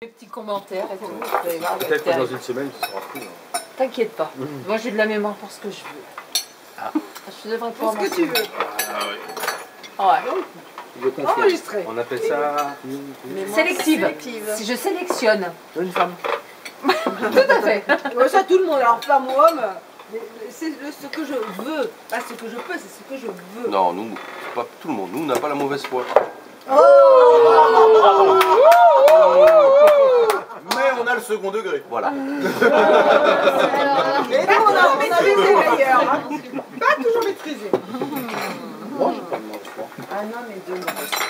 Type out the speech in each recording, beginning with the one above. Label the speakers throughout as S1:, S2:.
S1: Des petits commentaires et tout.
S2: Peut-être que dans une semaine, tu seras plus.
S1: T'inquiète pas. Moi, j'ai de la mémoire pour ce que je veux.
S2: Ah.
S1: Je devrais pouvoir
S3: Pour ce que tu veux.
S1: Ah ouais.
S2: De confiance.
S3: Enregistré.
S2: On appelle ça...
S1: Sélective.
S3: Sélective.
S1: Si je sélectionne.
S2: Une femme.
S1: Tout à fait.
S3: Ouais, ça, tout le monde. Alors, femme ou homme, c'est ce que je veux. Pas ce que je peux, c'est ce que je veux.
S4: Non, nous, pas tout le monde. Nous, on n'a pas la mauvaise foi. Mais on a le second degré. Voilà.
S3: Et nous, on a maîtrisé d'ailleurs. Hein. Pas toujours maîtrisé.
S2: Moi, j'ai pas de mauvaise foi.
S3: Ah non, mais deux mauvaises foi.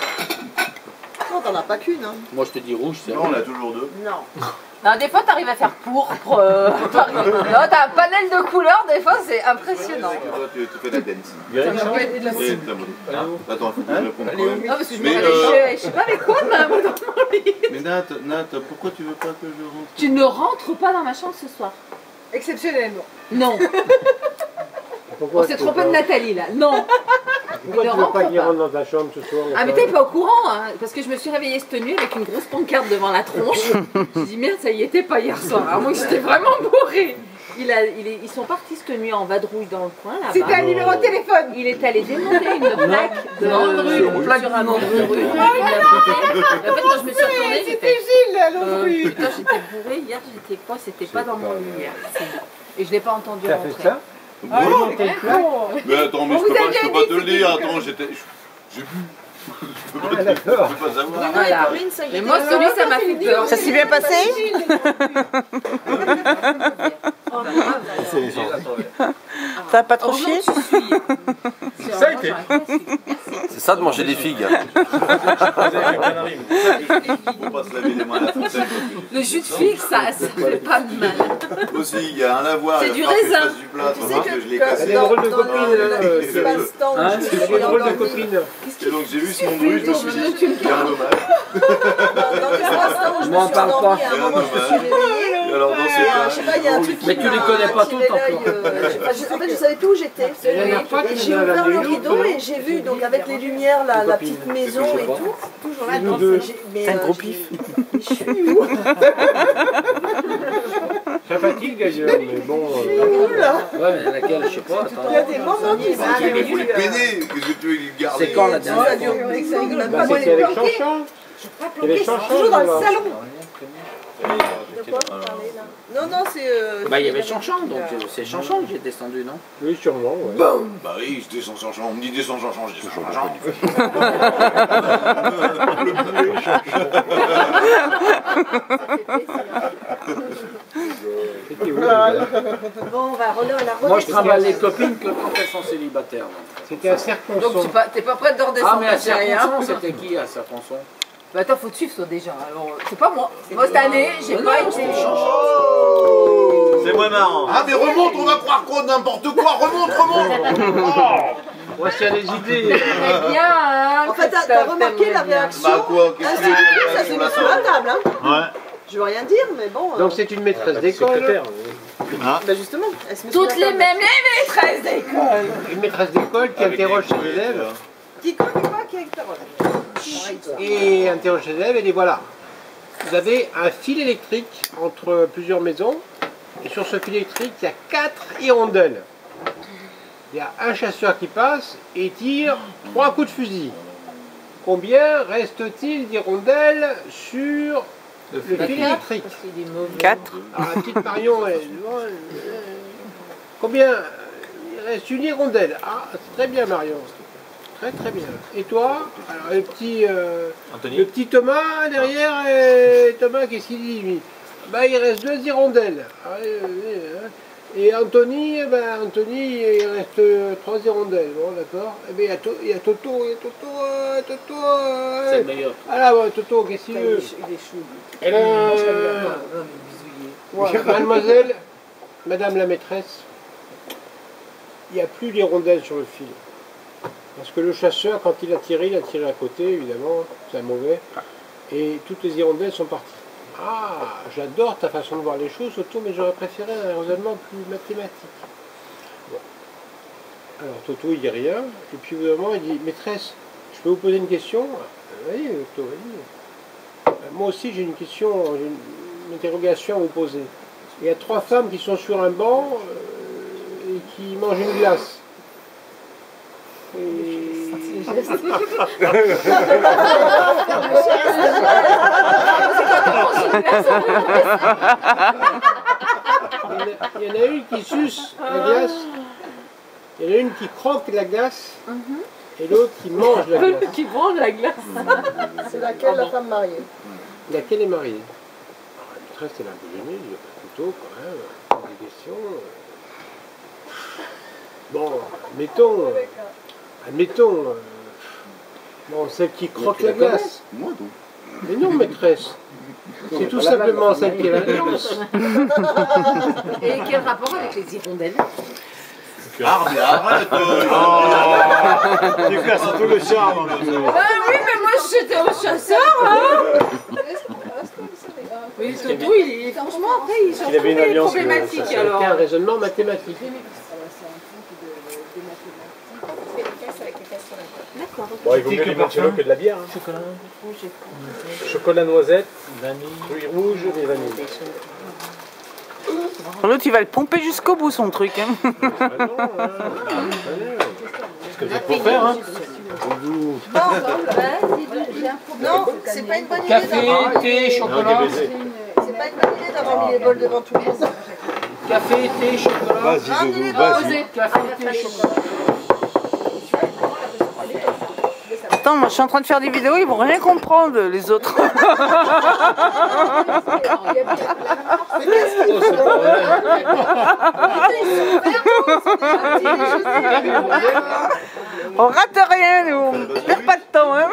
S3: Non, t'en as pas qu'une. Hein.
S2: Moi, je te dis rouge, c'est
S4: Non, on a toujours deux.
S3: Non.
S1: Non, des fois, t'arrives à faire pourpre. Non, t'as un panel de couleurs, des fois, c'est impressionnant.
S4: Toi, tu fais de la dance. Attends, il faut que je réponde quand même.
S1: Non, parce que je me réveille, je sais pas avec quoi, dans mon lit.
S4: Mais Nat, pourquoi tu veux pas que je rentre?
S1: Tu ne rentres pas dans ma chambre ce soir.
S3: Exceptionnellement.
S1: Non. On s'est trompé de Nathalie, là. Non.
S5: Pourquoi tu veux pas qu'il rentre dans ta chambre ce soir?
S1: Ah mais t'es pas au courant, hein, parce que je me suis réveillée cette nuit avec une grosse pancarte devant la tronche. J'ai dit merde, ça y était pas hier soir, à moins que j'étais vraiment bourrée. Ils sont partis cette nuit en vadrouille dans le coin là-bas.
S3: C'était un numéro de téléphone.
S1: Il est allé démonter une plaque de nom de rue sur un nom de rue. En fait, quand je me suis retournée,
S3: C'était Gilles, l'autre rue.
S1: putain, j'étais bourrée, hier j'étais quoi? C'était pas dans mon lit hier. Et je l'ai pas entendu
S5: T'as
S1: rentrer.
S5: fait ça?
S4: Mais attends, mais je peux pas te le dire. Attends, j'étais... Je peux pas savoir.
S1: Voilà. Mais moi, celui, ça m'a fait peur.
S6: Ça s'est bien passé? T'as pas trop chié?
S2: Ça a été.
S4: C'est ça de manger des figues. Faut pas se laver les mains à la fontaine.
S1: Le jus de figue, ça fait pas de mal.
S4: Aussi, il y a un lavoir.
S1: C'est du raisin.
S4: Du plat,
S3: Tu sais
S4: que je l'ai
S3: que
S4: cassé.
S5: Elle est drôle de copine,
S3: l'espace-temps où je
S5: Elle
S3: suis
S5: est drôle de
S3: endormie,
S5: copine.
S4: Et donc j'ai vu son bruit, je me suis dit, bien dommage.
S3: dans l'espace-temps où je me
S2: M'en
S3: suis
S2: parle
S3: endormie,
S2: pas.
S3: à un moment je me suis réveillée.
S4: Et alors dans ces
S3: Je
S4: cas,
S3: sais pas, il y a un truc qui
S2: Mais tu les
S3: m'a
S2: connais pas
S3: attiré
S2: toutes
S3: l'œil,
S2: encore.
S3: en fait, je savais plus où j'étais.
S5: La dernière fois,
S3: Et
S5: tu
S3: j'ai
S5: nous as
S3: ouvert
S5: ramené
S3: le
S5: une
S3: rideau
S5: autre,
S3: et j'ai vu, donc avec les lumières, la petite maison et tout. Toujours là,
S5: Nous deux.
S6: T'as un gros pif.
S3: Mais je suis où?
S5: Ça fatigue d'ailleurs, mais bon.
S2: Ouais, mais laquelle, je sais pas.
S3: Il y a des moments qui
S4: il faut le peiner. Qu'est-ce que tu veux lui garder?
S2: C'est quand la dernière
S3: Ça dure, ça rigole
S5: Bah,
S3: pas. Moi,
S5: c'était
S3: les
S5: avec
S3: planqués,
S5: Chanchon.
S3: je peux pas
S5: Il y avait
S3: planquer,
S5: Chanchon,
S3: toujours dans le
S5: là-bas.
S3: salon. De quoi vous parlez là? Non, non, c'est.
S2: Bah, il y avait Chanchan, donc c'est Chanchan que j'ai descendu, non?
S5: Oui, sûrement, ouais.
S4: Bah oui, je descends sans champ. On me dit descends sans champ, je descends sans champ.
S5: C'était où?
S3: Bon, on va la
S2: Moi, je travaille les copines que quand elles sont célibataires. donc.
S5: C'était à
S1: Donc
S5: Serponçon.
S1: t'es pas prête de
S2: Ah,
S1: redescendre,
S2: mais à
S1: chérie, hein.
S2: Serponçon, c'était qui à Serponçon?
S1: Bah attends, faut te suivre toi déjà. Alors, c'est pas moi. Moi cette année, j'ai pas été.
S4: C'est moins marrant. Ah mais remonte, on va croire quoi n'importe quoi. Remonte.
S5: Voici des idées.
S1: Très bien, hein.
S3: En fait, t'as remarqué la réaction
S4: Bah quoi, qu'est-ce que tu
S3: instinctive,
S4: veux
S3: ça s'est mis sur la table, hein.
S4: Ouais.
S3: Je veux rien dire, mais bon.
S5: Donc c'est une maîtresse d'école.
S3: Bah justement, elle se met sur
S1: Toutes
S3: la
S1: les
S3: table.
S1: mêmes, les maîtresses d'école.
S5: Une maîtresse d'école qui interroge ses élèves.
S3: Qui quoi, qui interroge?
S5: Et interroge ses élèves et dit voilà, vous avez un fil électrique entre plusieurs maisons. Et sur ce fil électrique, il y a 4 hirondelles. Il y a un chasseur qui passe et tire 3 coups de fusil. Combien reste-t-il d'hirondelles sur le fil électrique?
S6: 4.
S5: Alors la petite Marion, combien? Il reste une hirondelle. Ah, c'est très bien Marion. Très très bien. Et toi? Alors le petit Thomas derrière, et Thomas, qu'est-ce qu'il dit lui? Bah, il reste 2 hirondelles. Et Anthony, Anthony, il reste 3 hirondelles. Bon, d'accord. Et bien, il y a Toto,
S2: C'est le meilleur.
S5: Ah là, bon, Toto, qu'est-ce qu'il veut?
S3: Il est chou.
S5: Mademoiselle, madame la maîtresse, il n'y a plus d'hirondelles sur le fil. Parce que le chasseur, quand il a tiré à côté, évidemment, c'est un mauvais. Et toutes les hirondelles sont parties. Ah, j'adore ta façon de voir les choses, Toto, mais j'aurais préféré un raisonnement plus mathématique. Bon. Alors Toto, il dit rien, et puis au bout d'un moment, il dit, maîtresse, je peux vous poser une question? Vas-y, Toto, vas-y. moi aussi j'ai une question, j'ai une interrogation à vous poser. Il y a 3 femmes qui sont sur un banc et qui mangent une glace. Il y en a une qui suce la glace, il y en a une qui croque la glace, et l'autre qui mange la glace.
S1: Qui mange la glace.
S3: C'est laquelle la femme mariée?
S5: Laquelle est mariée? La maîtresse, elle a un peu gênée, il n'y a pas de couteau quand même, des questions. Bon, admettons, bon, celle qui croque la glace.
S4: Moi donc.
S5: Mais non, maîtresse. C'est tout simplement celle qui est la glace.
S1: Et quel rapport avec les hirondelles?
S4: Ah, mais arrête
S5: Tu casses tout le charme.
S1: Oui, mais moi j'étais au chasseur, hein. Oui, surtout, franchement, après, il change
S5: avait une
S1: les
S5: alliance,
S1: problématiques,
S5: C'est
S1: alors.
S5: un raisonnement mathématique.
S1: D'accord.
S5: Bon, il vaut mieux limoncello que de la bière. Hein.
S1: Chocolat rouge et
S5: Chocolat noisette, fruits rouges et vanille.
S6: L'autre, il va le pomper jusqu'au bout, son truc. Hein.
S5: Ce que vous êtes pour faire, hein.
S3: Non, c'est pas une bonne idée
S7: Café,
S3: d'avoir
S7: thé, chocolat.
S3: C'est pas une bonne idée d'avoir mis les bols devant tout le monde.
S7: Café, thé, chocolat.
S4: Vas-y, Doudou, vas-y.
S7: Café, thé, chocolat.
S6: Attends, moi je suis en train de faire des vidéos, ils vont rien comprendre, les autres. On rate rien, nous, on perd pas de temps. Hein.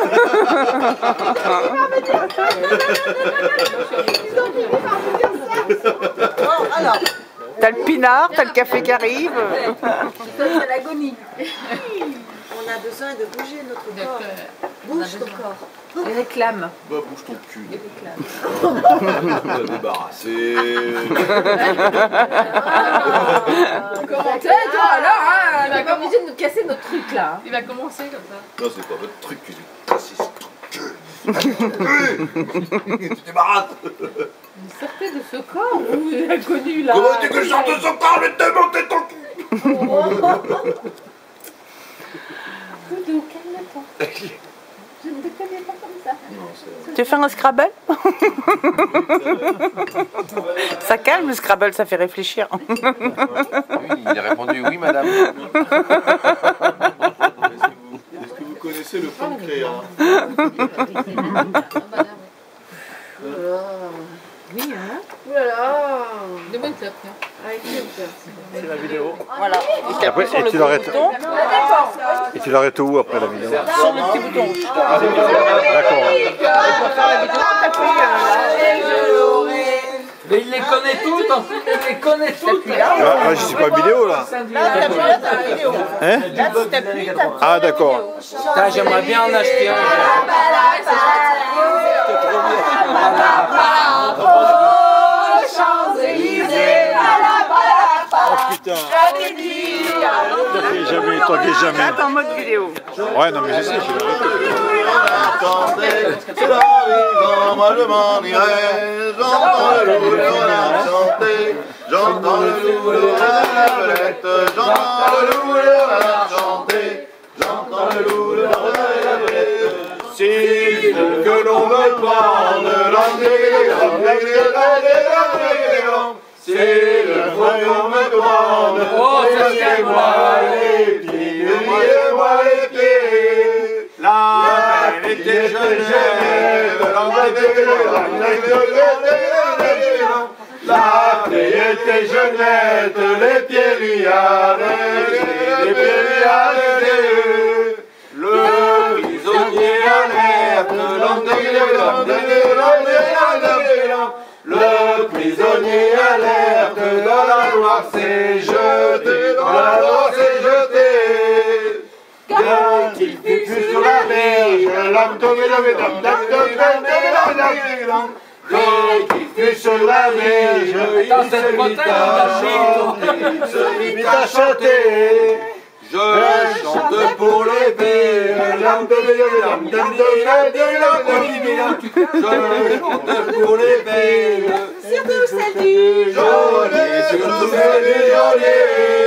S3: Bon, alors,
S6: T'as le pinard, t'as le café qui arrive.
S1: c'est l'agonie.
S3: on a besoin de bouger notre corps. Bouge ton corps.
S1: Il réclame.
S4: Bah, bouge ton cul.
S1: Il réclame.
S4: On va débarrasser.
S1: Commentaire, toi, alors, hein, il va pas obligé de nous casser notre truc, là.
S8: Il va commencer comme ça.
S4: Non, c'est pas votre truc, tu raciste. Tu te débarrasses.
S1: Vous sortez de ce corps, vous, l'inconnu, là.
S4: Comment tu que je sorte de son corps, je vais te monter ton cul.
S1: Doudou, calme-toi. Je ne te connais pas comme ça.
S6: Tu veux faire un Scrabble? Ça calme le Scrabble, ça fait réfléchir.
S2: Oui, il a répondu oui, madame.
S4: Est-ce que vous connaissez le pancréas?
S1: Oui, hein.
S8: Ouh là là. De bonnes clopes, tiens.
S5: C'est la vidéo.
S6: Voilà.
S9: Et après, et tu l'arrêtes.
S1: D'accord.
S9: Et tu l'arrêtes où après la vidéo?
S6: Sur le petit bouton.
S9: D'accord.
S6: Pour faire la vidéo, t'appuies
S7: Mais il les connaît toutes, en fait, il les connaît toutes.
S9: Ah, je suis pas en vidéo là. Hein? Ah d'accord.
S7: Putain, j'aimerais bien en acheter un.
S9: Oh putain. Jamais, tant que jamais.
S6: en mode vidéo.
S9: Ouais, non mais je sais, je
S4: Moi je m'en irai, j'entends le loup de chanter, j'entends le loup de la belette, j'entends le loup de chanter, j'entends le loup de la belette. Si que l'on me prend de c'est le fois qu'on me demande,
S7: Oh, c'est
S4: moi les pieds, liez-moi les pieds. La belle était jeune, la fille était jeunette, les pieds lui allaient, les pieds lui allaient. Le prisonnier alerte, le prisonnier alerte, dans la Loire s'est jeté, dans la Loire s'est jeté. Bien qu'il fût sur la berge, l'homme tombé, qu'il fût sur la berge, il se mit à chanter, Je chante pour les pays. Je chante pour les pays.
S3: Surtout celle du
S4: Surtout celle du geôlier.